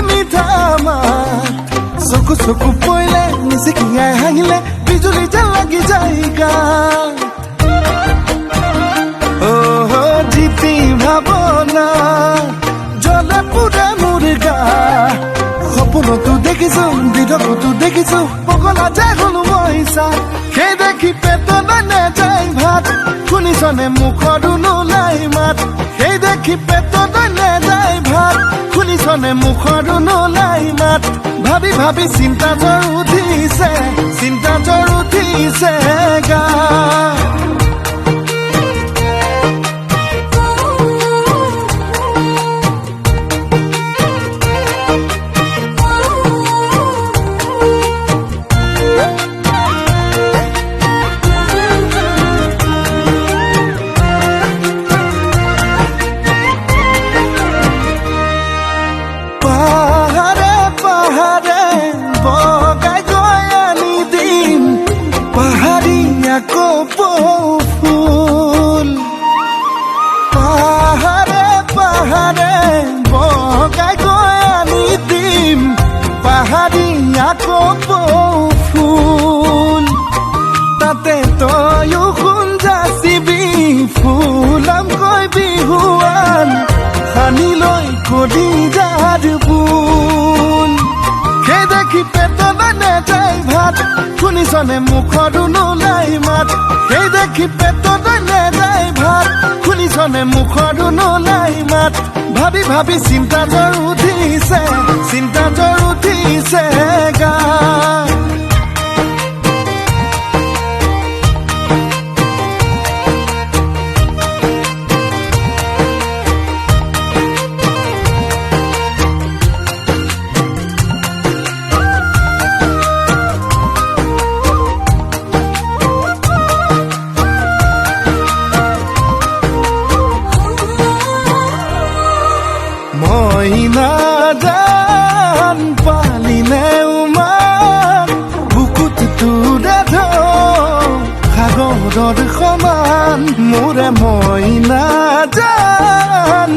মিঠা মাত চকু চকু পৰিলে নিচিকিয়াই হাঁহিলে বিজুলী যেন লাগি যায় গান জিতি ভাৱনা জ্বলে পুৰে মোৰ গা সপোনতো দেখিছো বিধকতো দেখিছো পগলা যায় হলো মই চা সেই দেখি পেটত নেযায় ভাত শুনিছনে মুখৰো নোলাই মাত সেই দেখি পেটত নেযায় ভাত শুনিছনে মুখৰো নোলাই মাত ভাবি ভাবি চিন্তা জ্বৰ উঠিছে গা ফুল পাহাৰে পাহাৰে বগাই গৈ আনি দিম পাহাৰীয়া কপৌ ফুল তাতে তয়ো সোণ যাচিবি ফুলামকৈ বিহুৱান সানি লৈ কলি যাৰ বুল সেই দেখি পেটত নেযায় ভাত শুনিছনে মুখৰো নোলাই মাত সেই দেখি পেটত নেযায় ভাত শুনিছনে মুখৰো নোলাই মাত ভাবি ভাবি চিন্তা জ্বৰ উঠিছে গা নাজান পালিনে উমান বুকুত তোৰে সাগৰৰ সমান মোৰে মই নাজান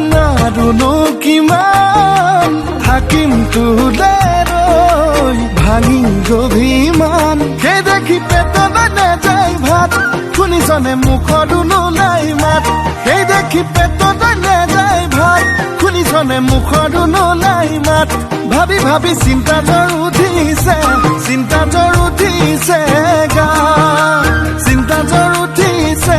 আৰুনো কিমান থাকিম তোলে ৰৈ ভাঙি গভিমান সেই দেখি পেটত নেযায় ভাত শুনিছনে মুখৰো নোলাই মাত সেই দেখি পেটত নেযায় ভাত শুনিছনে মুখৰো নোলাই মাত ভাবি ভাবি চিন্তা জ্বৰ উঠিছে গা চিন্তা জ্বৰ উঠিছে